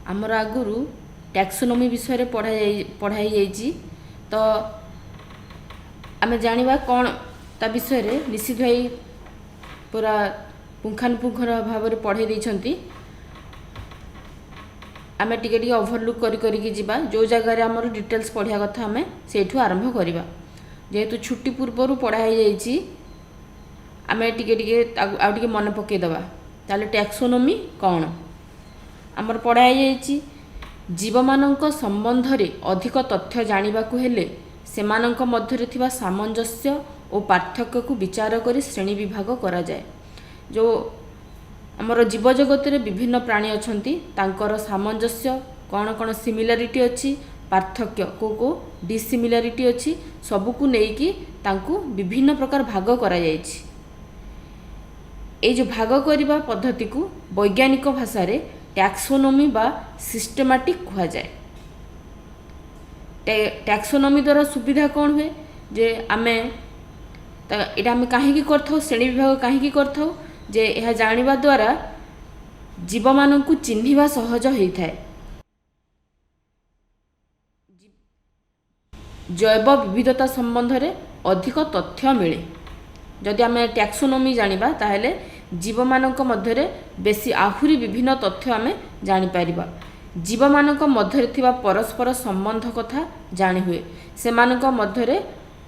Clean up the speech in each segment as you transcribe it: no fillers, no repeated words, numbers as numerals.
आमर आगुरु टैक्सोनॉमी विषय पढ़ाई जाइए तो आम जाना कौन ता विषय निश्चित भाई पूरा पुंखानुपुंख भाव में पढ़े देइछंती। आम टिके ओभरलुक करी जिबा जो जगह आमर डिटेल्स पढ़िया कथा आम सेठू आरंभ करवा। जेहेतु छुट्टी पूर्वर पढ़ाई जाइए आम टिके मन पकईदबा ताले टैक्सोनॉमी कौन आमर पढ़ाई जाइए। जीव मानक संबंध रे अधिक तथ्य जानिबाकु हेले सेमानक मध्यरे थिबा सामंजस्य और पार्थक्य को विचार करी श्रेणी विभाग करा जाए। जो आमर जीव जगत रे विभिन्न प्राणी अछंती तांकर सामंजस्य कौन कौन सिमिलारिटी अच्छी पार्थक्य को डिसिमिलारिटी अच्छी सबको नेकी तांकु विभिन्न प्रकार भाग करा जाइछि। ए जो भाग करने पद्धति को वैज्ञानिक भाषा रे टैक्सोनॉमी बा सिस्टेमैटिक कहा जाए। टैक्सोनॉमी द्वारा सुविधा कौन हुए जे आमे एटा आमे कहीं करथाउ श्रेणी विभाग कहीं करथाउ जे यह जानिबा द्वारा जीव मानकु चिन्हिबा सहज होइथाय। जैव विविधता संबंध रे अधिक तथ्य मिले। जदि आम टैक्सोनॉमी जानिबा ताहेले जीव मानक मध्यरे बेसी आहुरी विभिन्न तथ्य आम जानिपारिबा। जीव मानक मध्यरे थिबा परस्पर संबंध कथा जानी हुए। सेमानक मध्यरे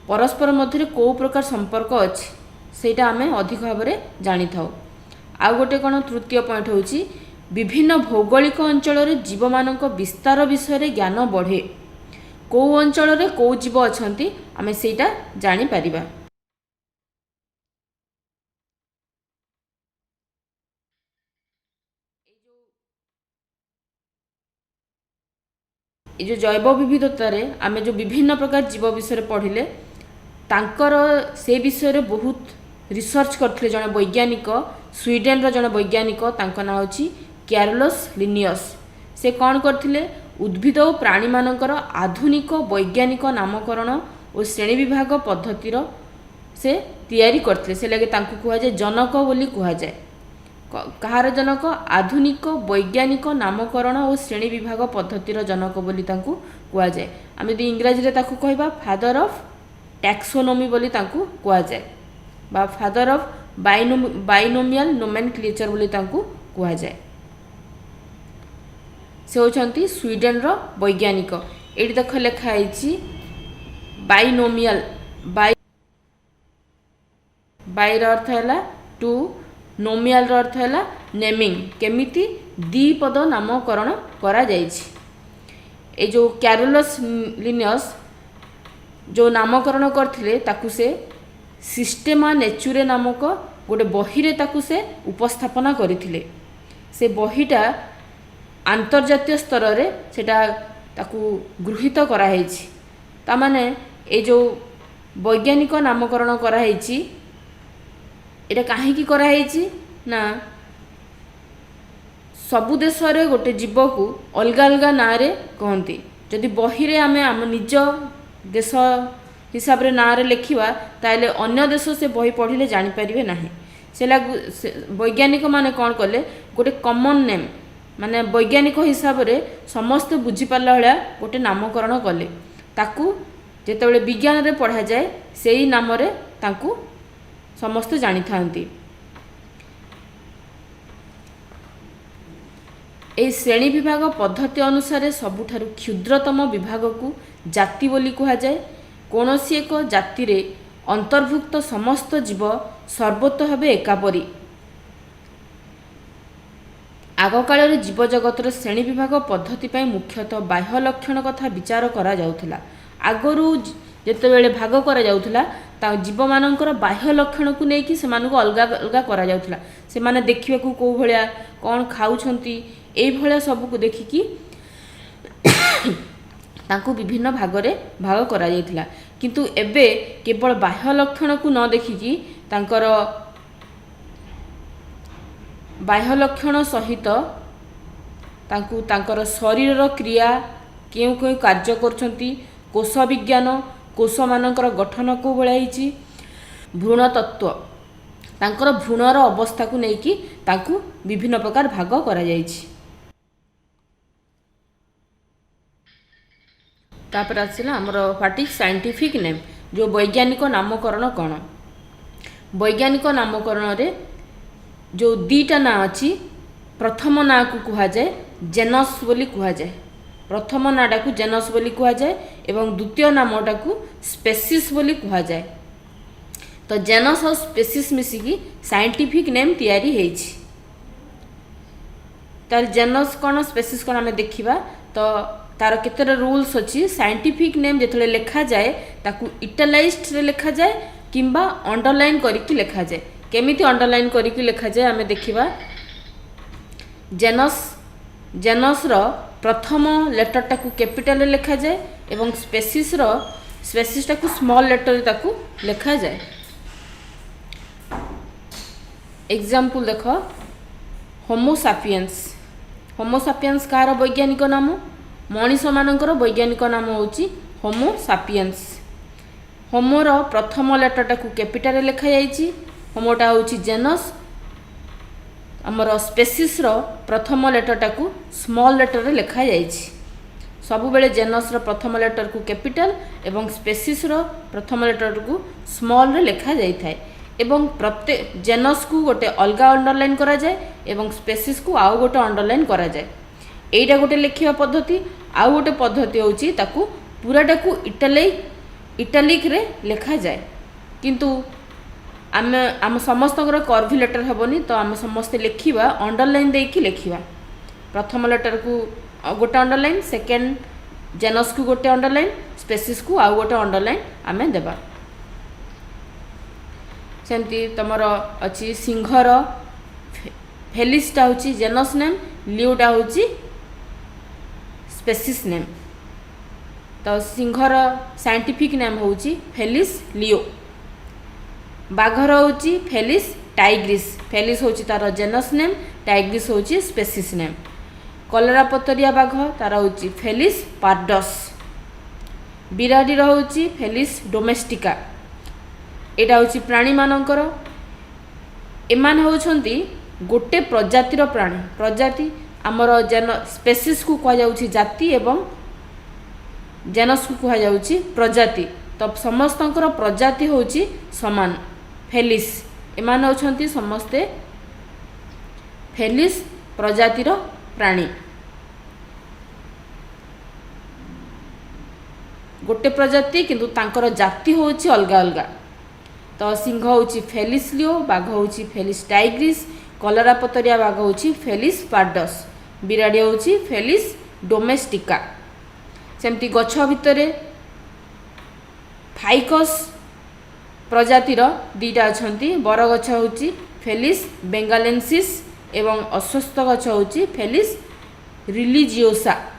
परस्पर मध्यरे को प्रकार संपर्क अछि सेटा आम अधिक भाव में जानी थाउ। आउ गोटे कौन तृतीय पॉइंट होउची विभिन्न भौगोलिक अंचल रे जीव मानक विस्तार विषय ज्ञान बढ़े। को अंचल रे को जीव अछंती आम सेटा जानी पारिबा। ये जो जैव विविधतार आम जो विभिन्न प्रकार जीव विषय पढ़िले तांकर से विषय बहुत रिसर्च करथिले जने वैज्ञानिक स्वीडेन रो जने वैज्ञानिक तांका नाम होची कैरोलस लिनियस। से कौन करथिले उद्भिद और प्राणी मानकर आधुनिक वैज्ञानिक नामकरण और श्रेणी विभाग पद्धतिर से तैयारी करथिले। से लगे तांको कुहा जाय जनक बोली कुहा जाय। कहार जनक आधुनिक वैज्ञानिक नामकरण और श्रेणी विभाग पद्धतिर जनक बोली तांको कुहा जाय। आम यदि इंग्राजी रे ताको कहबा फादर ऑफ टैक्सोनॉमी बोली तांको कुहा जाय बा फादर ऑफ बाइनोमियल नोमेनक्लेचर बोली तांको कुहा जाय। से होचंती स्वीडेन रो वैज्ञानिक। एडी देख लेखा आइछि बाइनोमियल बाइ रो अर्थ हैला टू नोमियल रो अर्थ हैला नेमिंग केमिति द्विपद नामकरण करा जाइछि। ए जो कैरोलस लिनियस जो नामकरण करथिले ताकु से सिस्टेमा नेचुरे नामक गोटे बही रे ताकु से उपस्थापना करथिले। से बहीटा अंतर्जातीय स्तर रे सेटा ताकु गृहीत करा हेछि। ता माने ए जो वैज्ञानिक नामकरण करा हेछि एटा काहे करा हेछि ना सबु देश रे गोटे जीव को अलग अलग ना रे कहंती। जदि बही रे आम निज देश हिसाब रे ना रे लिखिबा ताले अन्य देश से बही पढ़िले जानि परिबे नाही। से वैज्ञानिक माने कौन कले गोटे कॉमन नेम माने वैज्ञानिक हिसाब रे समस्त बुझी पारला भलिया गोटे नामकरण कले। ताकू जेतेबेले विज्ञान रे पढ़ा जाए सेही नाम रे ताकू समस्त जानी थांती। ए श्रेणी विभाग पद्धति अनुसार सबुठारु क्षुद्रतम विभाग को जाति बोली कहा जाए। कौनसी एक जाति रे अंतर्भुक्त समस्त जीव सर्वोत्त भाव एकापरी। आगकाल जीव जगतर श्रेणी विभाग पद्धति पर मुख्यतः बाह्य लक्षण कथा विचार करा जाउथला। आगरू जेतेबेले भाग करा जाउथला ता जीव मानकर बाह्य लक्षण को लेकिन से अलग अलग करा जाउथला। से माने देखिबा को को भलिया कौन खाउछंती एई भलिया सब को देखिकी तांको विभिन्न भाग रे भाग करा जाइथिला। किंतु एबे केवल बाह्य लक्षण को न देखिकी तांकर बाह्य लक्षण सहित तांको तांकर शरीर क्रिया केउ केउ कार्य करछंती कोश विज्ञान कोश मानकर गठन को भलाई भ्रूण तत्व तांकर भ्रूणर अवस्था को लेकिन तांको विभिन्न प्रकार भाग करा जाइछि। तापर आसला आमर व्हाट इज साइंटिफिक नेम जो वैज्ञानिक नामकरण कौन वैज्ञानिक नामकरण रे जो दीटा ना अच्छी प्रथम ना को कह जाए जेनस बोली कह जाए प्रथम नाटा को जेनस बोली कह जाए एवं द्वितीय नामटा को स्पेसीस बोली कह जाए तो जेनस और स्पेसीस मिसिकी साइंटिफिक नेम तैयारी होईछि तार जेनस कौन स्पेसीस कौन आम देखा तो तार केतरा रूल्स अच्छी साइंटिफिक नेम जो लिखा जाए ताकू इटालाइज्ड रे लिखा जाए किंबा अंडरलाइन करके लिखा जाए केमिति अंडरलाइन करके लिखा जाए आम देखा जेनस जेनस रो प्रथम लेटर टाकू कैपिटल लिखा जाए एवं स्पेसीस टाकू स्मॉल लेटर ताकू लिखा जाए एग्जाम्पल देख होमोसापियंस कार वैज्ञानिक नाम मनीष मानकर वैज्ञानिक नाम होची होमोसापियंस होमोर प्रथम लेटर टाकू कैपिटल लिखा जाइछि होमोटा होची जेनस आमर स्पेसीस रो प्रथम लेटर टाकू स्मॉल लेटर रे लिखा जाइछि सबु बेले जेनस रो प्रथम लेटर को कैपिटल एवं स्पेसीस रो प्रथम लेटर को स्मॉल रे लिखा जाई थाए एवं प्रत्येक जेनस को गोटे अलग अंडरलाइन करा जाए एवं स्पेसीस को आउ गोटे अंडरलाइन करा जाए एटा गोटे लिखिबा पद्धति आउ गोटे पद्धति होची ताकू पूराटा को इटालिक रे लिखा जाए किंतु आम समस्त कर्वी लेटर हेबनी तो आम समस्ते लिखा अंडरलाइन देकी लिखा प्रथम लेटर को गोटे अंडरलाइन सेकेंड जेनस को गोटे अंडरलाइन स्पेसीस को आउ गोटे अंडरलाइन आम देबा सेमती तुमर अच्छी सिंहर फेलिसटा होची जेनस नेम लिओटा होची स्पेसीस नेम तो सिंहर साइंटिफिक नेम होची फेलिस लिओ बाघर होची फेलिस टाइग्रिस फेलिस होची तार जेनस नेम टाइग्रिस होची स्पेसीस नेम कलरा पतरिया बाघ तार होची फेलिस पार्डस बिराडी होची फेलिस डोमेस्टिका एटा होची प्राणी मानकर एमान होछंती गोटे प्रजातिर प्राणी प्रजाति आमर जेन स्पेसीस को कह जाउची जाति एवं जेनस को कह जाउची प्रजाति तो समस्तंकर प्रजाति होची समान फेलिस एमान होछंती समस्ते फेलिस प्रजातिर प्राणी गोटे प्रजाति किंतु तांकर जाति होची अलग अलग तो सिंह होची फेलिस लिओ बाघ होची फेलिस टाइग्रिस कलरा पतरिया बाघ होची फेलिस पार्डस बिराड़ी होची फेलिस डोमेस्टिका सेमती गछ भितर फाइकस प्रजातिर दीटा अछंती बर गछ होची फेलिस बेंगालेंसिस एवं अस्वस्थ गछ होची फेलिस रिलीजियोसा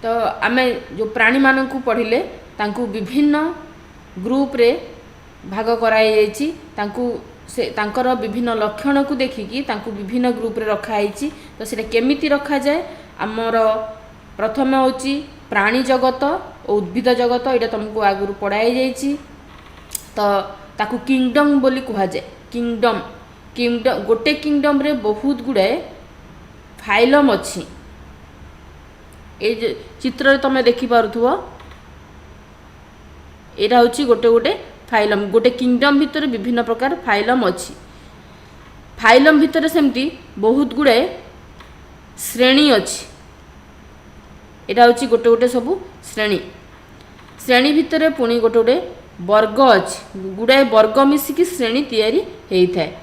तो आम जो प्राणी मान को पढ़िले तांकु विभिन्न ग्रुप रे भाग कराई से तांकर विभिन्न लक्षण को देखिकी तांकु विभिन्न ग्रुप रे रखा है तो सेटा केमिति रखा जाए आमर प्रथम होची प्राणी जगत और उद्भिद जगत यहाँ तुमको आगु पढ़ाई जाइए तो ताकु किंगडम बोली कह जाए किंगडम किंगडम गोटे किंगडम रे बहुत गुड़ाए फाइलम अच्छी ये चित्र तुम देखिपु यहाँ हूँ गोटे गोटे फाइलम गोटे किंगडम भितर विभिन्न प्रकार फाइलम अच्छी फाइलम भितर सेमती बहुत गुड़ाए श्रेणी अच्छी यहाँ हूँ गोटे गोटे सबू श्रेणी श्रेणी भितर पुणी गोटे गोटे वर्ग अच्छी गुड़ाए वर्ग मिसिकी श्रेणी तैयारी होता है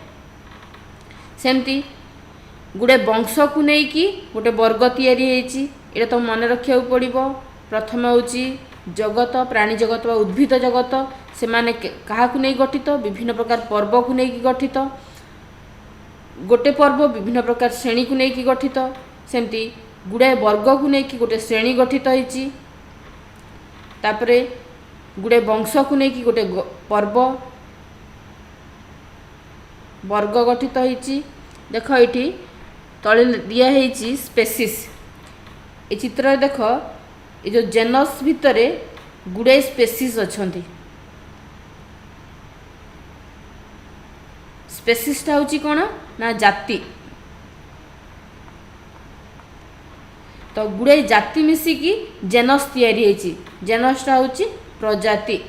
सेमती गुड़े वंश को लेकिन गोटे वर्ग तैयारी होती ये तो मन रखा पड़ो प्रथम हूँ जगत प्राणी जगत व उद्भिद जगत से माने क्या नहीं गठित विभिन्न प्रकार पर्व को लेकिन गठित गोटे पर्व विभिन्न प्रकार श्रेणी को लेकिन गठित सेमती गुड़ाए वर्ग को लेकिन गोटे श्रेणी गठित होती गुड़े वंश को लेकिन गोटे पर्व वर्ग गठित होती देख ये तले दिखाई स्पेसीस ये चित्र देख ये जो जेनस भितर गुड़ाए स्पेसीस अच्छा स्पेसीसटा होची कौन ना जाति। तो गुड़े जाति मिसिकी जेनस तैयारी होची। जेनसटा होची प्रजाति।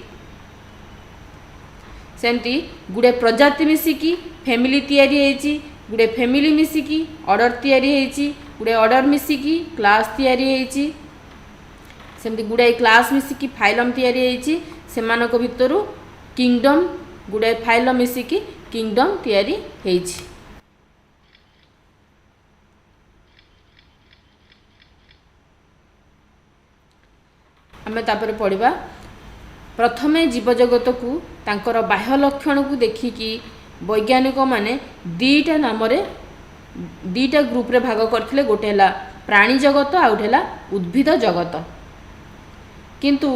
सेमती गुड़े प्रजाति मिसिकी फैमिली तैयारी होची। गुड़े फैमिली मिसिकी ऑर्डर तैयारी होची। गुड़े ऑर्डर मिसिकी क्लास तैयारी होची। सेमती गुड़ाई क्लास मिसिकी फाइलम तैयारी होची। सेमानक भितरु किंगडम गुड़ाई फाइलम मिसिकी किंगडम तैयारी होची। आमे तापर पढ़िबा प्रथमे जीवजगत को तांकर बाह्य लक्षण को देखिकी वैज्ञानिक माने दीटा नाम दीटा ग्रुप रे भाग करथिले। गोटे हला प्राणी जगत आउ हला उद्भिद जगत। किंतु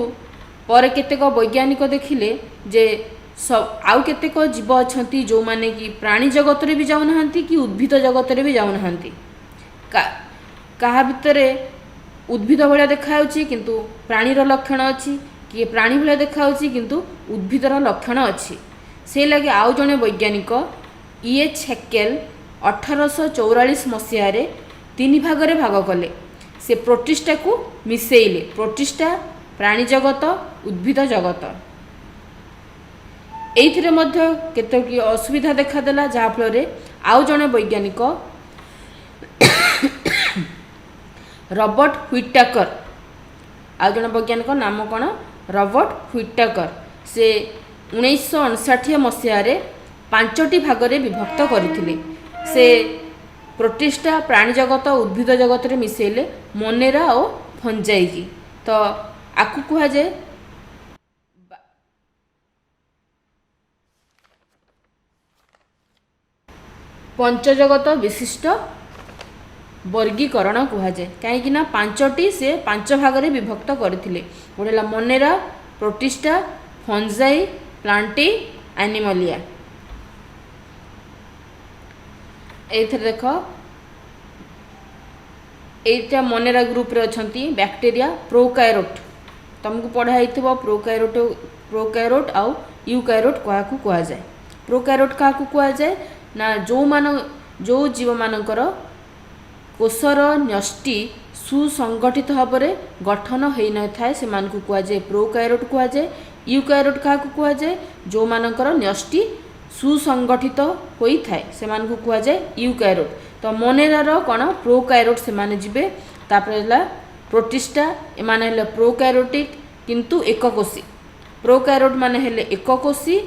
पर केतेक वैज्ञानिक देखिले जे सब आउ केतेक जीव अछंती जो माने कि प्राणी जगत रे भी जाउ नहंती कि उद्भिद जगत रे भी जाउ नहंती। कहा भितरे उद्भिद भलिया देखाउची किंतु प्राणीर लक्षण अछि, कि प्राणी भलिया देखाउची किंतु उद्भिदर लक्षण अछि। से लगे आउ जने वैज्ञानिक E.H. हेकेल 1844 मसीह रे तीन भाग रे भाग कले। से प्रोटिस्टा को मिसेइले। प्रोटिस्टा प्राणी जगत उद्भिद जगत। एइथिरे मध्य केतकी असुविधा देखा देला जहा फल रे आउ जने वैज्ञानिक रॉबर्ट व्हिटेकर आउ जने वैज्ञानिक नाम कौन रॉबर्ट व्हिटेकर से 1959 मसीह रे 5टी भाग रे विभक्त करथिले। से प्रोटिस्टा प्राणी जगत उद्भिद जगत रे मिसेले मोनेरा और फंजाई की। तो आकु कहा जाए पंचजगत विशिष्ट वर्गीकरण कहा जाए। कहीं 5टी से 5 भाग रे विभक्त करथिले। गोटे Monera Protista Fungi Plantae Animalia. एथरे देख एटा मोनेरा ग्रुप रे अछंती बैक्टीरिया प्रोकायरोट। तुमको पढ़ाई प्रोकायरोट आउ यूकायरोट क्या कहा जाए। प्रोकायरोट क्या कहा जाए ना जो जीव मानकर कोषर न्यष्टि सुसंगठित भाव में गठन हो न थाए से कहा जाए प्रोकायरोट कहा जाए। यूकायरोट क्या कहा जाए जो मानकर न्यष्टि सुसंगठित होई थाए से कहा जाए यूकायरोट। तो मोनेरार कौन प्रोकायरोट से माने जिबे। तापर प्रोटिस्टा एमाने हेले प्रोकायरोटिक किंतु एककोषी। प्रोकायरोट माने हेले एककोषी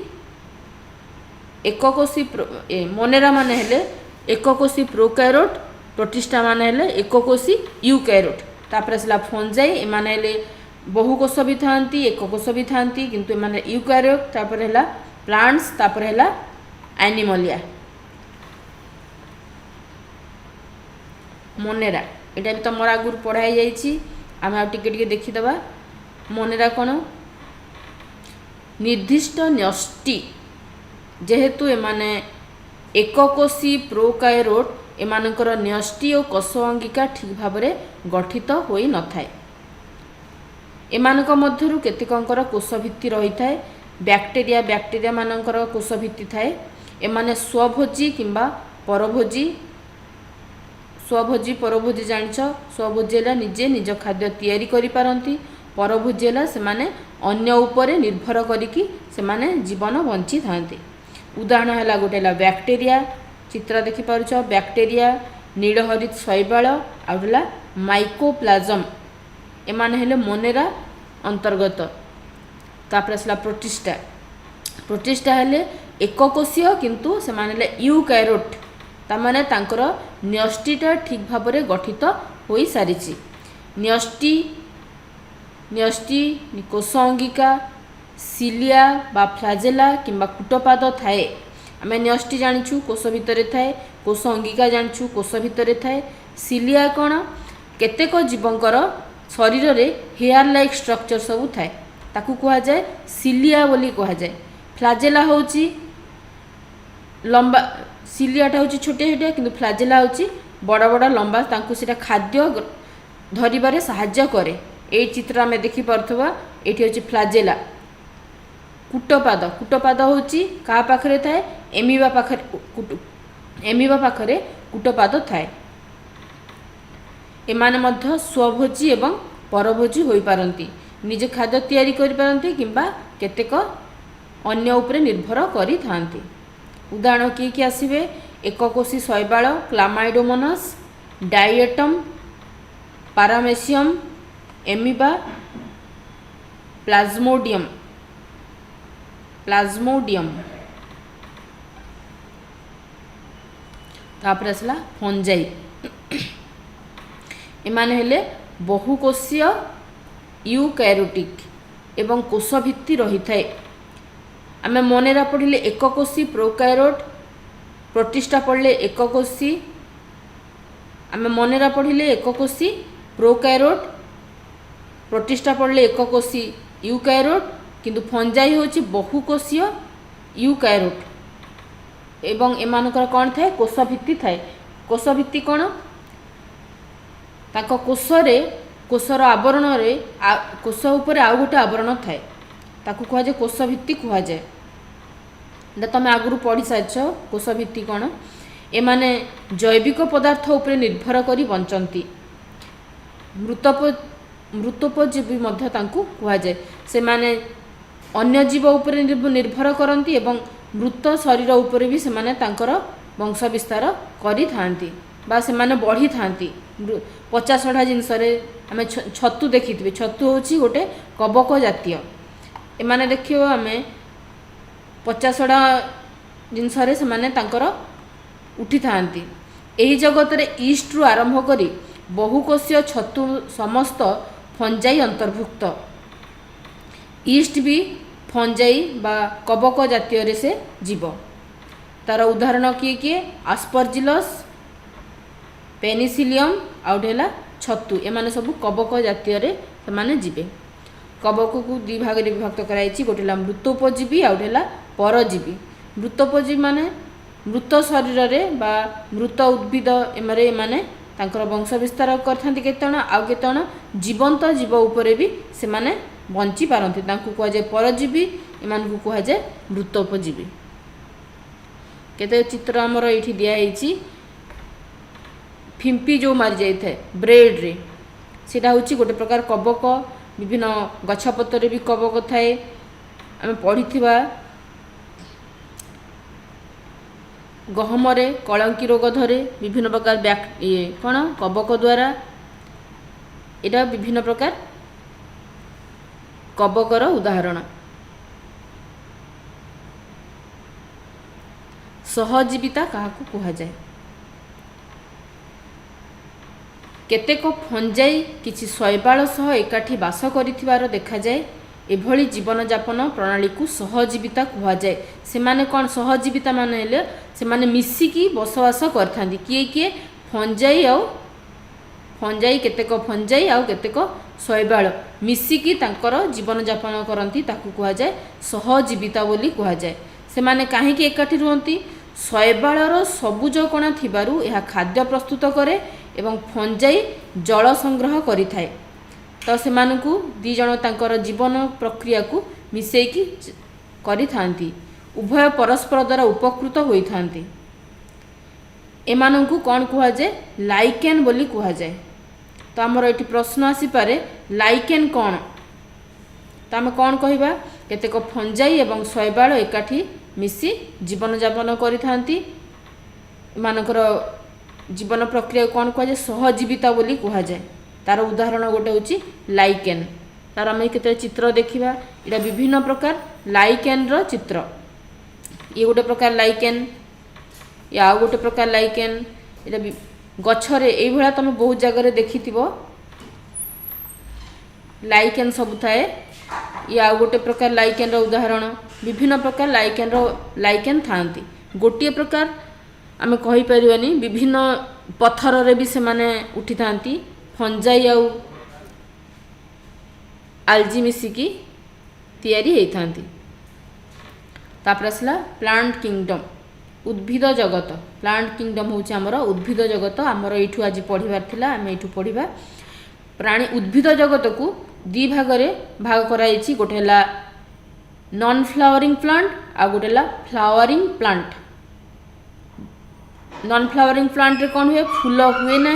मोनेरा माने हेले एककोषी प्रोकायरोट। प्रोटिस्टा माने हेले एककोषी यूकायरोट। तापर फंजाई एमाने हेले बहुकोष भी थांती एककोष भी थांती किंतु एमाने यूकायरोट। तापर हेला प्लांट्स तापर हेला एनिमलिया। मोनेरा एटा भी तुम आगुर पढ़ाई जाइए। आम टिके देखीदबा मोनेरा कौन निर्दिष्ट न्यष्टि जेहेतु एमाने एककोषी प्रोकायरोट एमानकर न्यष्टि और कोष अंगिका ठीक भाव में गठित होई न थाए। एमानक मध्यरु केतेकंकर कोष भित्ति रही थाए। बैक्टीरिया मानकर कोष भित्ति थाए। एमाने स्वभोजी किंबा परभोजी। स्वभोजी परभोजी जानिछ। स्वभोजी है निजे निज खाद्य तैयारी करि पारंती। परभोजी है सेमाने अन्य उपरे निर्भर करिकी सेमाने जीवन बंची थांती। उदाहरण है गोटे बैक्टीरिया चित्र देखि पारुछ। बैक्टीरिया नीलहरित शैवाल आउला माइकोप्लाज्म एमाने हेले मोनेरा अंतर्गत। तापर असला प्रोटिस्टा। प्रोटिस्टा हेले एककोषीय किंतु सेमाने हेले यूकायरोट। तामाने तांकर न्यष्टिटा ठीक भाव में गठित होई सारिछि। न्यष्टि कोष अंगिका सिलिया बा फ्लाजेला किंबा कूटपाद थाए। आम न्यष्टि जानिछु कोष भितर थाए। कोष अंगिका जानिछु कोष भितर थाए। सिलिया कौन केतेक जीवंकर शरीर रे हेयर लाइक स्ट्रक्चर सब थाए ताकू कहा जाए सिलिया बोली कहा जाए। फ्लाजेला होची लंबा सिलियाटा होची छोटे छोटे किंतु फ्लाजेला होची बड़ बड़ लंबा तांकू सेटा खाद्य धरिबारे सहाय्य करे। ए चित्र आम देखि परथबा एठी होची फ्लाजेला। कूटपाद कूटपाद होची का पाखरे थाए एमिबा पाखरे एमिबा पाखरे कूटपाद थाए। एमाने मध्य स्वभोजी एवं परभोजी होई पारंती निजे खाद्य तैयारी करि पारंती किंबा केतेक अन्य उपरे निर्भर करि थांती। उदाहरण किए आसिबे एककोशी शैवाल क्लामाइडोमोनास डायटम पारामेसियम एमिबा प्लाज्मोडियम तापर आसला फंजाई एमाने हेले बहुकोशीय यूकैरोटिक एवं कोषभित्ति रही थाए। आमे मनेरा पढ़िले एककोशी प्रोकायरोट प्रोटिस्टा पढ़ले एककोशी आमे मनेरा पढ़िले एककोशी प्रोकायरोट प्रोटिस्टा पढ़ले एककोशी यूकैरोट किंतु फंजाई होची बहुकोशीय यूकैरोट एवं एमानकर कौन थाए कोषभित्ति थाए। कोषभित्ति कौन ताको कोषरे कोषर आवरण रे कोष उपरे आउ गोटे आवरण थाए ताकू कह जाए कोषभित्ति कह जाए। तमें आगु पढ़ी सारिछ कोषभित्ति कौन एमाने जैविक पदार्थ उपरे निर्भर करी बंचंती। मृतोपजीवी मध्य तांकू कह जाए से माने अन्य जीव उपरे निर्भर करती एवं मृत शरीर उपरे भी से माने तांकर वंश विस्तार करी थांती बा से माने बढ़ी थांती। पचासढ़ा जिनस आम छतु देखी छतु हूँ गोटे कबक जातीय एमाने देखियो आमे 50टा जिनस उठी थांती। एही जगत रे ईस्ट रु आरंभ करी बहुकोशीय छतु समस्त फंजाई अंतर्भुक्त। ईस्ट भी फंजाई बा कबक जातीय रे से जीव। तार उदाहरण किए किए आस्परजिलस पेनिसिलियम आउटेला छतु एमाने सब कबक जातीय रे से जीवे। कबक को दि भाग रे विभक्त कराई गोटेला मृतोपजीवी आउटेला परजीवी। मृतोपजीवी माने मृत शरीर रे बा मृत उद्भिद एमारे माने तांकर वंश विस्तार करथांती केतण आउ केतण जीवंत जीव उपरे भी से माने बंची पारंती तांकू कह जाए परजीवी एमानकू कह जाए मृतोपजीवी। केते चित्र हमर एठी दिया हेची फिम्पी जो मारी जाई थाए ब्रेड रे सेटा होची गोटे प्रकार कबक विभिन्न गछपत्र भी कबक थाए। आम पढ़िथिबा गहमरे कलंकी रोग धरे विभिन्न प्रकार ये कौन कबक द्वारा एटा विभिन्न प्रकार कबकर उदाहरण। सहजीविता काहाकू कहा जाए केतेक फंजाई किछि शैवाल सह एकाठी बास करिथिबार देखा जाए। एभली जीवन जापन प्रणाली को सहजीविता कहा जाए। से माने कौन सहजीविता माने हेले से माने मिसिकी बसवास करथांती किए किए फंजाई केतेक फंजाई आउ केतेक शैवाल मिसिकी तांकर जीवन जापन करती ताकू कहा जाए सहजीविता बोली कहा जाए। से माने काहेकि एकाठी रुहंती शैवालर सबुज कणा थिबारु यह खाद्य प्रस्तुत करे एवं फंजाई जल संग्रह करिथाए। तो से मानकू दी जण तांकर जीवन प्रक्रिया को मिसेकी करि थांती उभय परस्पर द्वारा उपकृत होई थांती। एमानकू कौन कहा जाए लाइकेन बोली कहा जाए। तो आमर एटी प्रश्न आसी पारे लाइकेन कौन तो आम कौन कहबा केतेक फंजाई एवं शैवाल एकाठी मिसी जीवन जापन करि थांती। एमानकर जीवन प्रक्रिया कौन कह जाए सहजीविता बोली कहा जाए। तार उदाहरण गोटे हूँ लाइकेन। तार आम केते चित्र देखा यहाँ विभिन्न प्रकार लाइकेन रो चित्र। ये गोटे प्रकार लाइकेन या आउ गोटे प्रकार लाइकेन यहाँ गछरे ये तुम बहुत जगह देखि लाइकेन सब थाए। ये आउ गोटे प्रकार लाइकेन रो उदाहरण विभिन्न प्रकार लाइकेन थांती। गोटे प्रकार आम कहि परिबानी विभिन्न पत्थर रे भी से माने उठी थांती फंजाई आउ आलजी मिसिकी तैयारी होई थांती। तापर आसला प्लांट किंगडम उद्भिद जगत। प्लांट किंगडम होची हमर उद्भिद जगत। हमर एठू आज पढ़िबार थिला आम एठू पढ़िबा प्राणी उद्भिद जगत को दि भाग रे भाग कराइछि। गोटे हला नॉन फ्लावरिंग प्लांट आ गोटे है flowering plant. Non flowering plant रे कौन हुए फूल हुए ना,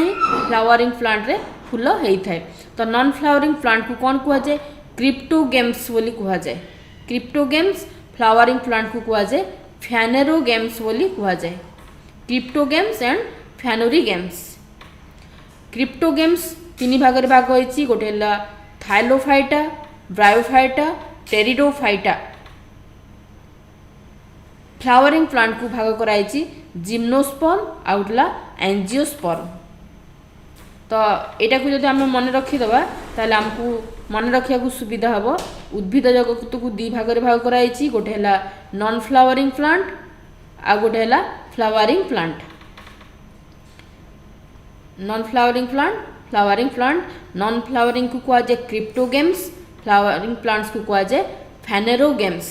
फ्लावरिंग प्लांट रे फूल होता है। तो नॉन फ्लावरिंग प्लांट को कौन कह जाए क्रिप्टोगेम्स बोली कह जाए। क्रिप्टोगेम्स फ्लावरिंग प्लांट को कह जाए फैनेरोगेम्स बोली कह जाए। Cryptogams and फैनोरीगेम्स। क्रिप्टोगेम्स तीन भाग में भाग होती, गोटे है थाइलोफाइटा, ब्रायोफाइटा, टेरिडोफाइटा। फ्लावरिंग प्लांट को भाग कराई जिम्नोस्पर्म आउटला एंजियोस्पर्म। तो यहाँ को जब आम मन रखीदे ताले आमको मन रखा सुविधा हम। उद्भिद जगत को दी भाग में भाग कराई, गोटे है नॉन फ्लावरिंग प्लांट आ गोटे है flowering plant. Non flowering plant, flowering plant, non flowering को कह जाए क्रिप्टोगेम्स, फ्लावरिंग प्लांट्स को कह जाए फैनेरोगेम्स।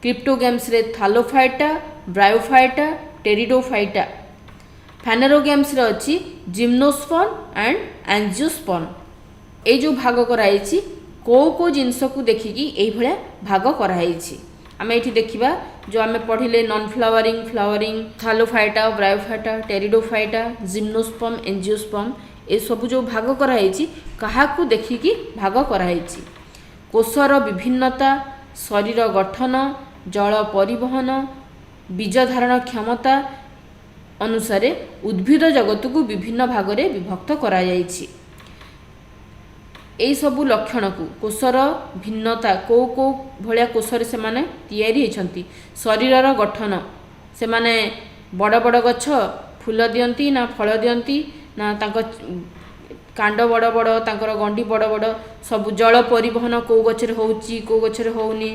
क्रिप्टोगेम्स रे थालोफाइटा, ब्रायोफाइटा, टेरिडोफाइटा। फैनेरोगेम्स रे अच्छी जिम्नोस्पर्म एंड एंजियोस्पर्म। ये जो भाग कराई को जिनस को देखिकी यही भाया भाग कराई। आम ये देखा जो आम पढ़िले non flowering, flowering, Thallophyta, Bryophyta, Pteridophyta, gymnosperm, angiosperm, ये सब जो भाग कराई क्या देखिकी भाग कराई। कोषर विभिन्नता, शरीर गठन, जल परिवहन, बीज धारण क्षमता अनुसार उद्भिद जगत को विभिन्न भाग में विभक्त करा जायछि। एई सबु लक्षण को कोषर भिन्नता को भलिया कोषर से माने तैयारी होती। शरीर गठन से माने बड़ बड़ गछ फूल दियंती ना फल दियंती ना तांको कांड बड़ बड़ तांकर गंडी बड़ बड़ सब। जल परिवहन को गछरे होउची को गछरे होउनी।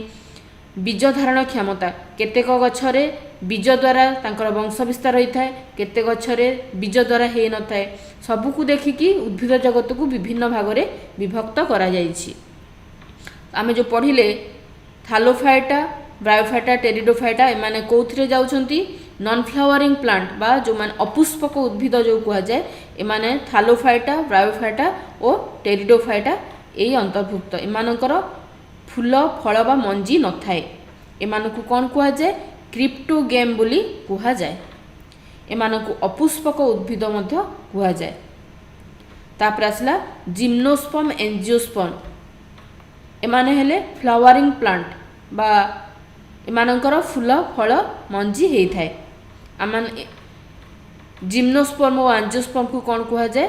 बीज धारण क्षमता केतेक गछरे बीज द्वारा तांकर वंश विस्तार होता है, केते गछरे बीज द्वारा हे न थाए। सबुको देखिकी उद्भिद जगत को विभिन्न भाग में विभक्त करा जायछि। आमे जो पढ़िले थालोफाइटा, ब्रायोफाइटा, टेरिडोफाइटा एमाने कोथरे जाउछंती नॉन फ्लावरिंग प्लांट बा जो मान अपुष्पक उद्भिद जो कह जाए एमाने थालोफाइटा, ब्रायोफाइटा और टेरिडोफाइटा यही अंतर्भुक्त। एमानकर फूल फल बा मंजी न थाए। एमानकु कौन कह जाए क्रिप्टोगेम बोली कह जाए। एमानकु अपुष्पक उद्भिद मध्य कह जाए। तापर आसला जिम्नोस्पर्म, एंजियोस्पर्म। एमाने हेले फ्लावरिंग प्लांट बा एमानकर फूल फल मंजी हे थाए। आमान जिम्नोस्पर्म और एंजियोस्पर्म को कौन कह जाए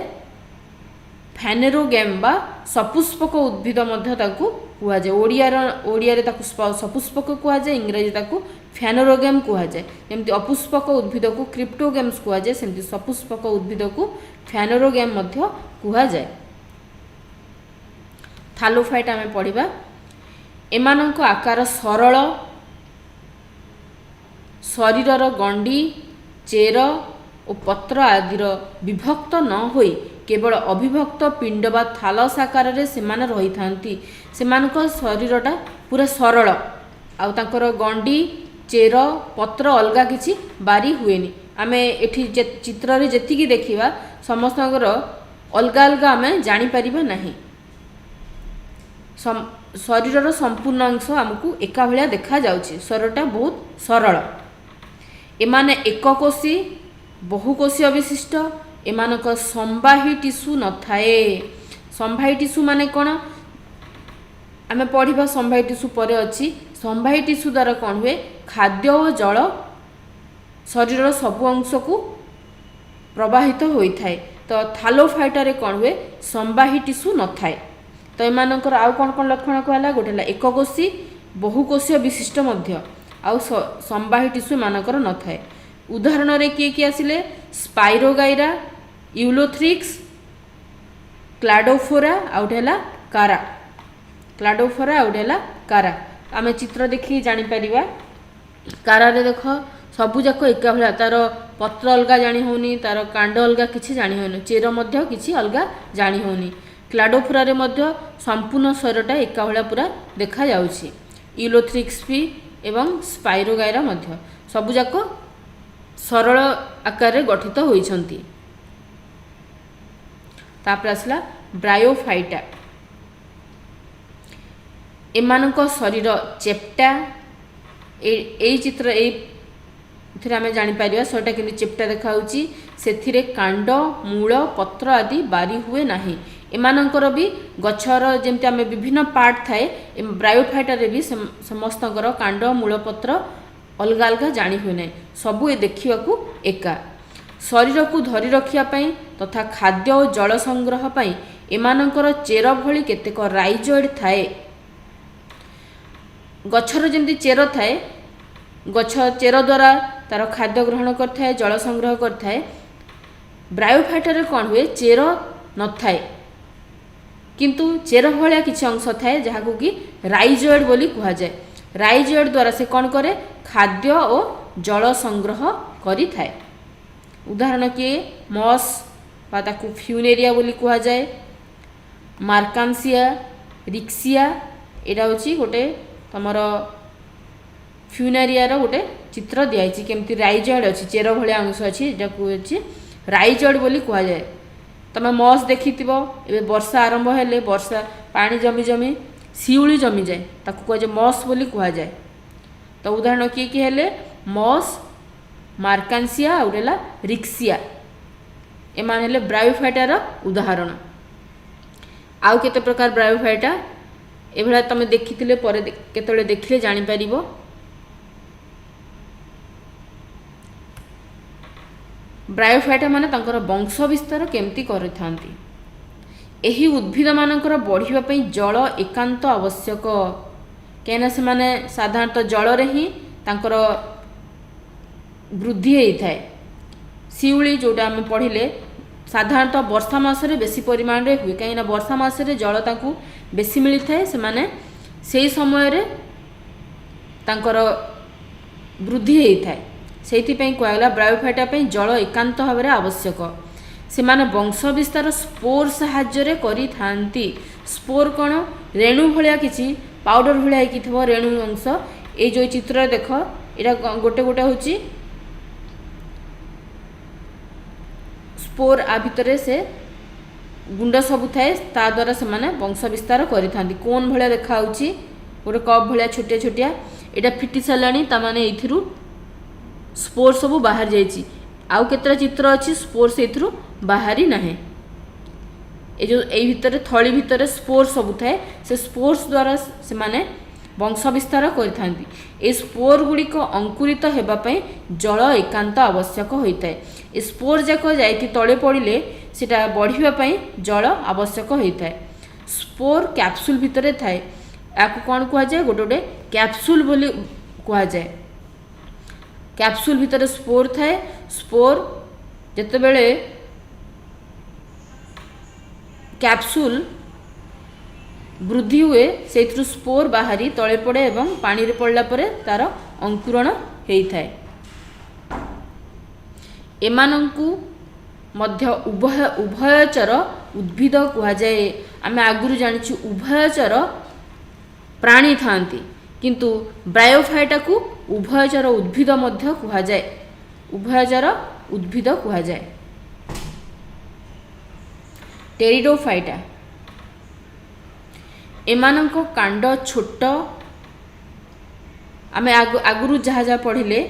फैनेरोगेम बा सपुष्पक उद्भिद मध्य ताकू कह जाए। ओडिया ताकू सपुष्पक कह जाए, इंग्रजी ताकू फैनेरोगेम कह जाए। जमती अपुष्पक उद्भिद को क्रिप्टोगेम्स कह जाए, सेमती सपुष्पक उद्भिद को फैनेरोगेम मध्य कह जाए। थालोफाइट आमे पढ़िबा। एमानक आकार सरल, शरीरर गंडी, चेर और पत्र आदिर विभक्त न होई केवल अविभक्त पिंड बा थालस आकार रे सेमाने रही थांती। सेमानक शरीरटा पूरा सरल आउ तांकर गंडी, चेर, पत्र अलगा किछि बारी हुएनी। आमे एठी चित्र रे जेतिकी देखिबा समस्तकर अलगा अलगा आमे जानि परिबा नाही। शरीरर संपूर्ण अंश आमको एका भलिया देखा जाउछि। शरीरटा बहुत सरल। एमाने एककोशी बहुकोशीय विशिष्ट। एमानक संवाही टिश्यू न थाए। संवाही टिश्यू माने कौन आमे पढ़िबा संवाही टिश्यू परे अछि। संवाही टिश्यू द्वारा कौन हुए खाद्य और जल शरीर सब अंश को प्रवाहित होता है। तो थालोफाइटा कौन हुए संवाही टिश्यू न थाए। तो एमानकर आउ कौन कौन लक्षण कहला गोटे एककोशी बहुकोशीय विशिष्ट मध्य आउ संवाही टिश्यू मानकर न थाए। उदाहरण रे किए किए आसिले स्पाइरोगाइरा, यूलोथ्रिक्स, क्लाडोफोरा आउटेला कारा। क्लाडोफोरा आउटेला कारा। आमे चित्र देखि जानि परिबा। कारा रे देख सबु जाक एका भला तार पत्र अलगा जानि होनी, तार कांड अलगा किछि जानि होनी, चेर मध्य किछि अलगा जानि होनी। क्लाडोफोरा रे मध्य संपूर्ण शरीरटा एका भला पूरा देखा जाउछि। यूलोथ्रिक्स भी एवं स्पाइरोगाइरा मध्य सबु जाक सरल आकार गठित होइछंती। तापर आसला ब्रायोफाइटा। एमानक शरीर चेप्टा ए चित्र एथिरे आमे जानि पारिबा शरीरटा केमति चेप्टा देखाउची सेथिरे कांड मूल पत्र आदि बारी हुए नाही। एमानकर भी गछर जेमति आमे विभिन्न पार्ट थाए ब्रायोफाइटा रे भी समस्तकर कांड मूल पत्र अलग अलग जानी हुए ना सबू ए देखा एका शरीर को धरी रखिया पई तथा खाद्य और जल संग्रह पई एमानकर चेर भली केतेक राइजोइड थाए। गछर जेमति चेर थाए गछ चेर द्वारा तार खाद्य ग्रहण करथाए जल संग्रह करथाए। ब्रायोफाइटा रे कोन हुए चेर न थाए किंतु चेर भलिया किछि अंश थाए जहाकू कि राइजोइड बोली कुहा जाए। राइजोइड द्वारा से कौन करे खाद्य और जल संग्रह करि थाए। उदाहरण किए मस बा ताकू फ्यूनेरिया बोली कुहा जाए। मार्कांसिया रिक्सिया एटा होची गोटे तमर फ्यूनेरिया रो गोटे चित्र दियाइछि केमति राइजोइड अछि चेर भलिया अंश अछि जाकू अछि राइजोइड बोली कुहा जाए। तमे मस देखिथिबो एबे वर्षा आरंभ हेले वर्षा पानी जमी जमी शिउली जमी जाए ताकू कुहा जाए मस बोली कुहा जाए। तो उदाहरण किए हेले मस मार्कांसिया और रिक्सिया एमान हेले ब्रायोफाइटार उदाहरण। आउ केते प्रकार ब्रायोफाइटा एभला तमे देखिथिले परे केतले देखिले जानि परिबो। ब्रायोफाइटा माने तांकर वंश विस्तार केमती करिथांती। एही उद्भिद मानकर बढ़िबा पई जल एकांत आवश्यक केना से माने साधारणतः जल रे ही तांकर वृद्धि होई थाए। शिउली जोटा हम पढ़िले साधारणतः वर्षा मासरे बेसी परिमाण रे हुए कहीं वर्षा मासरे जल तांकू बेसी मिली थाए से माने सेही समय रे तांकर वृद्धि होई थाए। सेहिथि पई कहला ब्रायोफाइटा पई जल एकांत भाबरे आवश्यक। से माने वंश विस्तार स्पोर साहाय्य रे करि थांती। स्पोर कोन रेणु भलिया किछि पाउडर भलिया कि थबो रेणु अंश ए जो चित्र देख एटा गोटे गोटे होची स्पोर आ भितरे से गुंड सब थाए ता द्वारा से माने वंश विस्तार करि थांती। कोन भलिया देखा होची गोटे कप भलिया छोटिया छोटिया एटा फिटी सालानी ता माने एथिरु स्पोर सब बाहर जाइछि। आउ केतरा चित्र अछि स्पोर सेथिरु बाहरी नाही। ए जो ए भितरे थळी भितरे स्पोर सब थाए से स्पोर्स द्वारा से माने वंश विस्तार करिथांती। ए स्पोर गुडी को अंकुरित हेबा पई जल एकांत आवश्यक होइताए। ए स्पोर जाको जाइति तळे पडिले सेटा बढ़िबा पई जल आवश्यक होइताए। स्पोर कैप्सूल भितरे थाए याकू कोन कुहा जाय गोटे गोटे कैप्सूल बोली कुहा जाय। कैप्सूल भितरे स्पोर थाए। स्पोर जते बेले कैप्सूल वृद्धि हुए से स्पोर बाहरी तले पड़े एवं पानी रे पड़ला परे तार अंकुरण हेई थाए। एमानंकु मध्य उभयचर उद्भिद कुहा जाए। आमे आगुरु जानिछु उभयचर प्राणी थांती किंतु ब्रायोफाइटा को उभयचर उद्भिद मध्य कुहा जाए। उभयचर उद्भिद कुहा जाए। टेरिडोफाइटा एमानंको कांड छोट आमे आगुरु जहाँ जहाँ पढ़िले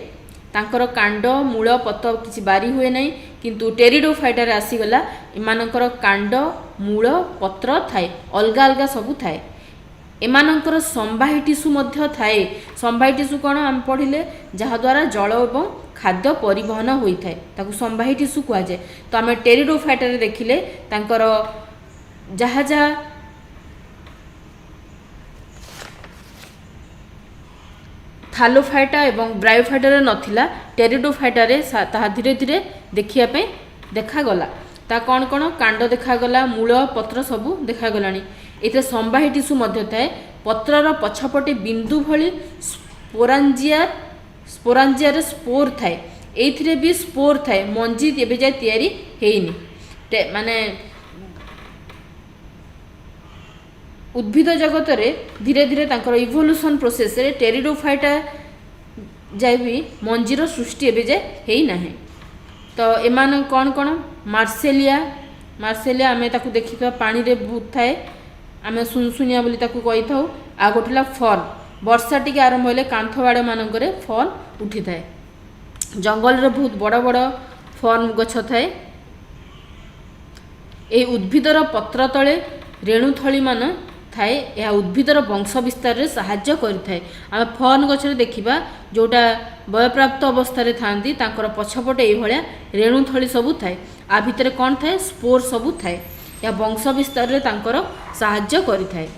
तांकर कांड मूल पत्र किसी बारी हुए नहीं किंतु टेरिडोफाइटा रे आसीगला एमानंकर कांड मूल पत्र थाए अलगा अलगा सबू थाए। एमानंकर संवाही टिश्यू मध्य थाए। संवाही टिश्यू कौन आम पढ़िले जहाँ द्वारा जल एवं खाद्य परिवहन होता है ताकू संवाही टिश्यू कुहा जाए। तो आम टेरिडोफाइटा रे देखिले तांकर जहाँ जहाँ थालोफाइटा एवं ब्रायोफाइटा रे नथिला टेरिडोफाइटा रे ताहा धीरे धीरे देखिया पे देखागला। ता कौन कौन कांड देखागला मूल पत्र सबू देखागलानी। एते संवाही टिश्यू मध्य थाए। पत्रर पछपटे बिंदु भली स्पोरांजिया रे स्पोर थाए। एथिरे भी स्पोर थाए। मंजी एबे जाय तयारी हेइनी माने उद्भिद जगत रे धीरे धीरे तांकर इवोल्यूशन प्रोसेस रे टेरिडोफाइटा जाय भी मंजीर सृष्टि एबे जाय हेइ नाही। तो एमान कौन कौन मार्सेलिया आमे ताकू देखिबा पानी रे बहुत थाए। आम सुनसुनिया बोली ताकू कही था। आ गोटे फल वर्षा टी आरंभ हेले कांथ बाड़ मानक फल उठी थाए। जंगल रे बहुत बड़ बड़ फर्न गछ थाए। ए उद्भिदर पत्र तले रेणुथली मान थाए। यह उद्भिदर वंश विस्तार रे सहाय्य करिथाए। आम फर्न गछ रे देखिबा जोटा वयप्राप्त अवस्था थांती तांकर पछपटे एई भलिया रेणुथली सबु थाए। आ भितरे कोन थाए स्पोर सबु थाए। या वंश विस्तार रे तांकर सहाय्य करिथाए।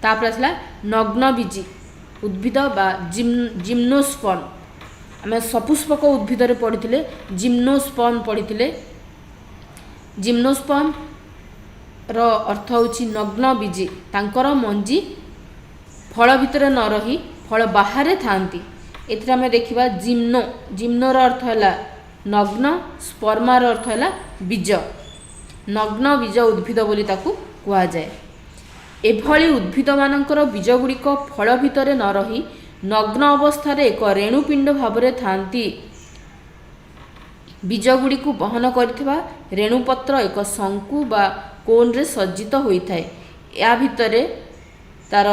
तापर आसला नग्न बीजी उद्भिद बा जिम्नोस्पर्म। आम सपुष्पक उद्भिद पढ़ी जिम्नोस्पर्म पढ़ी। जिम्नोस्पर्म रो अर्थ होची नग्न बीजी। तांकर मंजी फल भितर न रही फल बाहर थांती। एथिरे आम देखिबा जिम्नो जिम्नोर अर्थ है नग्न, स्पर्मार अर्थ है बीज। नग्न बीज उद्भिद बोली ताकू कुआ जाए। एभली उद्भिद मानकर बीज गुड़िक फल भितर न रही नग्न अवस्था एक रेणुपिंड भाव थांती। बीज गुड़ी को बहन करथिबा रेणुपत्र एक शंकु बा कोन रे सज्जित होइथाए। या भितरे तार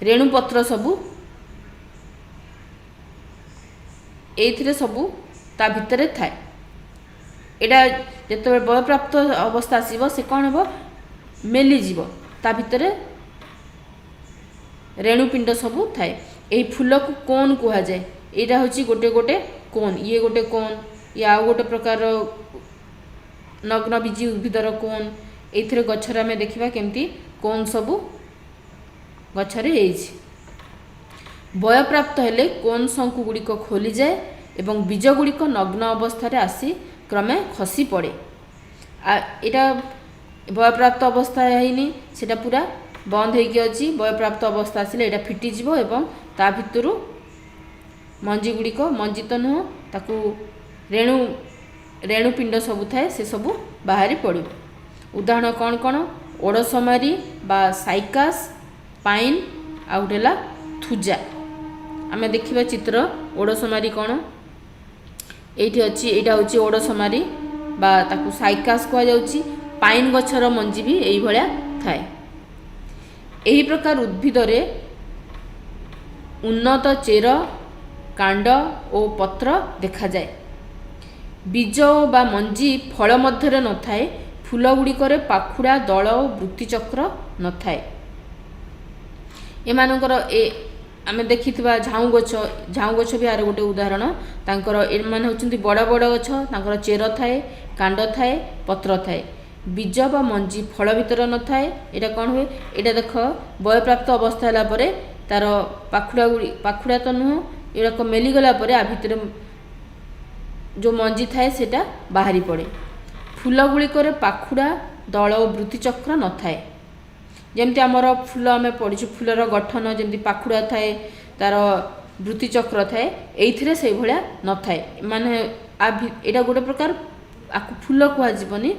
रेणुपत्र सबु एथिरे सबु ता भितरे थाए। एटा जेते बयप्राप्त अवस्था आसीबो से कोन हेबो मेली जीवो। ता भितरे रेणुपिंड सबु थाए। एही फूल को कोन कुहा जाए। एटा होची गोटे गोटे कोन। ये गोटे कोन, या गोटे प्रकार नग्न बीजी उद्भिदर कोन। एथिरे गछरे आमे देखिबा केमती कोन सबु गछरे हेइछि। बयप्राप्त हेले कोन शंकु गुड़िक खोली जाए एवं बीज गुड़िक नग्न अवस्था आसी क्रमे खसी पड़े। एटा बयप्राप्त अवस्था हैनी सेटा पूरा बंद होइकी अछि। बयप्राप्त अवस्था आसिले एटा फिटी जिवो एवं ता भितरु मंजी गुड़िक मंजी तो नुह ताकू रेणुपिंड सबु थाए से सबु बाहरी पड़ो। उदाहरण कौन कौन ओडसमारी बा साइकास, पाइन आउटेला थुजा। आमे देखिबा चित्र ओडसमारी कौन एठी अछि। एटा होछि ओडसमारी बा ताकू साइकास कुआ जाउछि। पाइन गछर मंजी भी एई भलिया थाए। एही प्रकार उद्भिद रे उन्नत चेर, कांड और पत्र देखा जाए। बीज बा मंजी फल मध्य न थाए। फूल गुड़िकर पाखुड़ा, दल और वृत्तिचक्र न थाए। एमानकर आमे देखिथिबा झाऊ गछ भी आर गोटे उदाहरण। तांकर एमाने होचंती बड़ बड़ गछ। तांकर चेर थाए, कांड थाए, पत्र थाए। बीज बा मंजी फल भितर न थाए। एटा कोन हुए एटा देख बयप्राप्त अवस्था हला परे तार पाखुड़ा तो नुह एरक मेली गला परे आ भितर जो मंजी थाए सेटा बाहरी पड़े। फूल गुड़िकर पाखुड़ा, दल और वृत्तिचक्र न थाए। जेमती आमर फूल आम पढ़ी फूलर गठन जमी पाखुड़ा थाए तार वृत्तिचक्र थाए। एइथिरे से भलिया न थाए। माने एटा गोटे प्रकार आकु फूल कुआजीवनी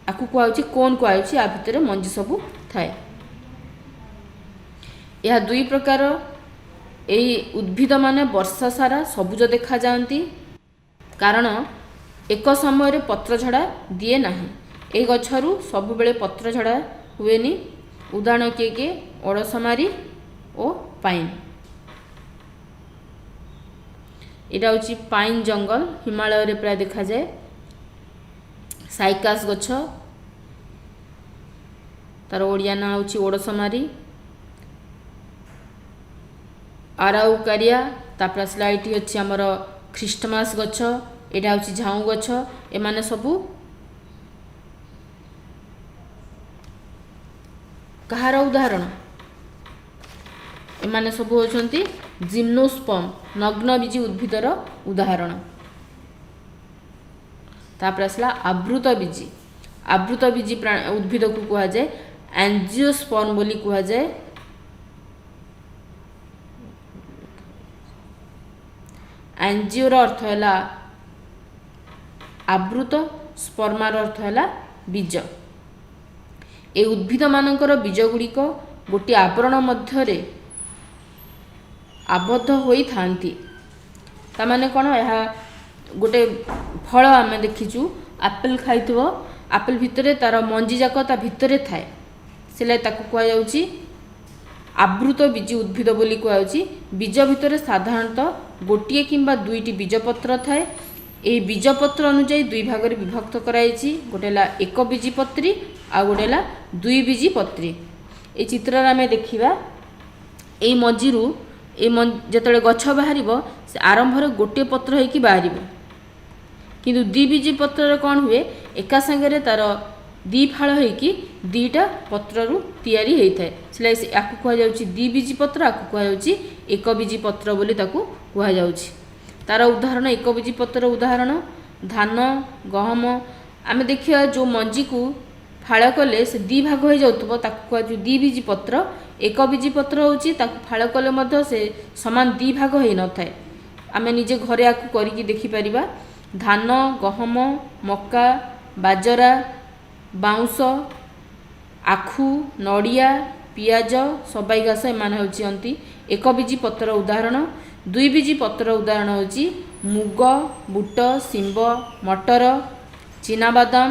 आकु कुआउछि कोन कुआउछि। आ भितर मंजी सबु थाए। यह दुई प्रकार एई उद्भिद माने वर्षा सारा सबुज देखा जाती कारण एक समय पत्र झड़ा दिए नाही। ए गछरु सबु बेले पत्र झड़ा हुएनी। उदाहरण किए ओडसमारी और पाइन। एटा होची पाइन जंगल हिमालय रे प्राय देखा जाए। साइकास गछ तार ओडिया ना होची ओडसमारी। आराउकारिया तापर आसला एटी होची हमर ख्रिस्टमास गछ। एटा होची झाऊ गछ। एमाने सबु कहार उदाहरण। एमाने सबु होचंती जिम्नोस्पर्म नग्न बीजी उद्भिदर उदाहरण। तापर आसला आवृत बीजी। आवृत बीजी उद्भिद को कुहा जाए एंजियोस्पर्म बोली कुहा जाए। एंजियोर अर्थ है आवृत, स्पर्मार अर्थ है बीज। ए उद्भिद मानकर बीज गुड़िक गोटे आवरण मध्य आबद्ध होई थांती। तामाने कौन यह गोटे फल आम देखीचु एप्पल खाइथबो ଆପେଲ ଭିତରେ ତାର ମଞ୍ଜି ଯାକ ତା ଭିତରେ ଥାଏ, ସେlai ତାକୁ କୁହାଯାଉଛି ଆବୃତ ବୀଜି ଉଦ୍ଭିଦ ବୋଲି କୁହାଯାଉଛି। ବୀଜ ଭିତରେ ସାଧାରଣତଃ ଗୋଟିଏ କିମ୍ବା ଦୁଇଟି ବୀଜପତ୍ର ଥାଏ। ଏହି ବୀଜପତ୍ର ଅନୁଯାୟୀ ଦୁଇ ଭାଗରେ ବିଭକ୍ତ କରାଯାଇଛି, ଗୋଟେ ହେଲା ଏକ ବୀଜିପତ୍ରୀ ଆଉ ଗୋଟେ ହେଲା ଦୁଇ ବୀଜିପତ୍ରୀ। এই ଚିତ୍ରରେ ଆମେ ଦେଖିବା এই ମଞ୍ଜିରୁ ଯେତେବେଳେ ଗଛ ବାହାରିବ ସେ ଆରମ୍ଭରେ ଗୋଟିଏ ପତ୍ର ହେଇକି ବାହାରିବ, କିନ୍ତୁ ଦ୍ୱିବୀଜି ପତ୍ରରେ କ'ଣ ହୁଏ, ଏକା ସାଙ୍ଗରେ ତାର ଦି ଫାଳ ହେଇକି ଦୁଇଟା ପତ୍ରରୁ ତିଆରି ହେଇଥାଏ, ସେଲାଗି ୟାକୁ କୁହାଯାଉଛି ଦ୍ୱିବୀଜି ପତ୍ର, ୟାକୁ କୁହାଯାଉଛି ଏକ ବୀଜି ପତ୍ର ବୋଲି ତାକୁ କୁହାଯାଉଛି। ତାର ଉଦାହରଣ ଏକ ବୀଜି ପତ୍ରର ଉଦାହରଣ ଧାନ, ଗହମ। ଆମେ ଦେଖିବା ଯେଉଁ ମଞ୍ଜିକୁ ଫାଳ କଲେ ସେ ଦୁଇ ଭାଗ ହୋଇଯାଉଥିବ ତାକୁ କୁହାଯାଉଛି ଦ୍ୱିବୀଜି ପତ୍ର। ଏକ ବୀଜି ପତ୍ର ହେଉଛି ତାକୁ ଫାଳ କଲେ ମଧ୍ୟ ସେ ସମାନ ଦୁଇ ଭାଗ ହୋଇନଥାଏ। ଆମେ ନିଜେ ଘରେ ୟାକୁ କରିକି ଦେଖିପାରିବା। ଧାନ, ଗହମ, ମକା, ବାଜରା, ବାଉଁଶ, ଆଖୁ, ନଡ଼ିଆ, ପିଆଜ, ସବାଇ ଘାସ ଏମାନେ ହେଉଛନ୍ତି ଏକ ବୀଜି ପତ୍ରର ଉଦାହରଣ। ଦୁଇ ବୀଜି ପତ୍ରର ଉଦାହରଣ ହେଉଛି ମୁଗ, ବୁଟ, ଶିମ୍ବ, ମଟର, ଚିନାବାଦାମ,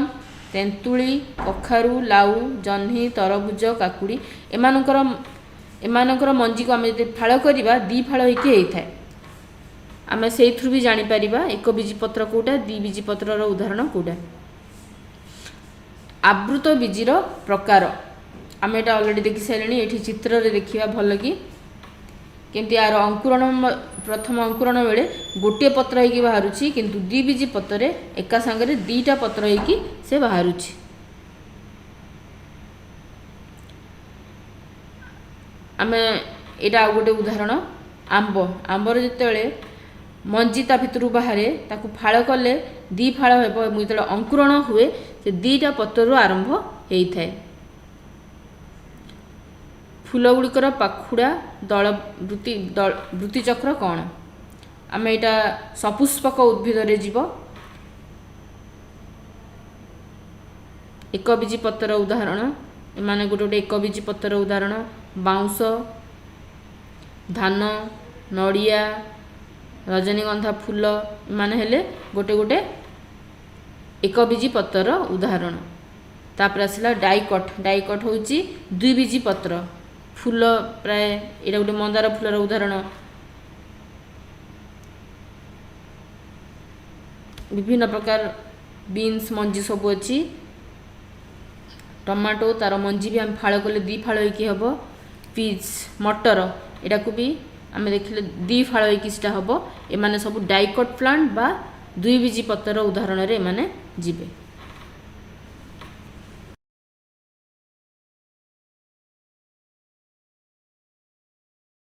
ତେନ୍ତୁଳି, କଖାରୁ, ଲାଉ, ଜହ୍ନି, ତରଭୁଜ, କାକୁଡ଼ି। ଏମାନଙ୍କର ମଞ୍ଜିକୁ ଆମେ ଯଦି ଫାଳ କରିବା ଦୁଇ ଫାଳ ହେଇକି ହେଇଥାଏ। ଆମେ ସେଇଥିରୁ ବି ଜାଣିପାରିବା ଏକ ବୀଜି ପତ୍ର କେଉଁଟା, ଦୁଇ ବୀଜି ପତ୍ରର ଉଦାହରଣ କେଉଁଟା। ଆବୃତ ବୀଜିର ପ୍ରକାର ଆମେ ଏଇଟା ଅଲରେଡ଼ି ଦେଖିସାରିଲେଣି। ଏଠି ଚିତ୍ରରେ ଦେଖିବା ଭଲ କି କେମିତି ଏହାର ଅଙ୍କୁରଣ। ପ୍ରଥମ ଅଙ୍କୁରଣ ବେଳେ ଗୋଟିଏ ପତ୍ର ହେଇକି ବାହାରୁଛି, କିନ୍ତୁ ଦ୍ୱିବୀଜି ପତ୍ରରେ ଏକା ସାଙ୍ଗରେ ଦୁଇଟା ପତ୍ର ହେଇକି ସେ ବାହାରୁଛି। ଆମେ ଏଇଟା ଆଉ ଗୋଟେ ଉଦାହରଣ ଆମ୍ବର ଯେତେବେଳେ ମଞ୍ଜି ତା ଭିତରୁ ବାହାରେ ତାକୁ ଫାଳ କଲେ ଦୁଇ ଫାଳ ହେବ ଏବଂ ଯେତେବେଳେ ଅଙ୍କୁରଣ ହୁଏ ସେ ଦୁଇଟା ପତ୍ରରୁ ଆରମ୍ଭ ହେଇଥାଏ। ଫୁଲ ଗୁଡ଼ିକର ପାଖୁଡ଼ା ବୃତ୍ତିଚକ୍ର କ'ଣ? ଆମେ ଏଇଟା ସପୁଷ୍ପକ ଉଦ୍ଭିଦରେ ଯିବ। ଏକ ବୀଜି ପତ୍ରର ଉଦାହରଣ ଏମାନେ ଗୋଟେ ଗୋଟେ ଏକ ବୀଜି ପତ୍ରର ଉଦାହରଣ ବାଉଁଶ, ଧାନ, ନଡ଼ିଆ, ରଜନୀଗନ୍ଧା ଫୁଲ ଏମାନେ ହେଲେ ଗୋଟେ ଗୋଟେ ଏକ ବୀଜି ପତ୍ରର ଉଦାହରଣ। ତାପରେ ଆସିଲା ଡାଇକଟ୍ ହେଉଛି ଦୁଇ ବୀଜି ପତ୍ର ଫୁଲ, ପ୍ରାୟ ଏଇଟା ଗୋଟେ ମନ୍ଦାର ଫୁଲର ଉଦାହରଣ। ବିଭିନ୍ନ ପ୍ରକାର ବିନ୍ସ ମଞ୍ଜି ସବୁ ଅଛି। ଟମାଟୋ ତାର ମଞ୍ଜି ବି ଆମେ ଫାଳ କଲେ ଦୁଇ ଫାଳ ହେଇକି ହେବ। ପିଜ୍ ମଟର ଏଟାକୁ ବି ଆମେ ଦେଖିଲେ ଦୁଇ ଫାଳ ହେଇକି ସେଟା ହେବ। ଏମାନେ ସବୁ ଡାଇକଟ୍ ପ୍ଲାଣ୍ଟ ବା ଦୁଇ ବୀଜି ପତ୍ରର ଉଦାହରଣରେ ଏମାନେ ଯିବେ।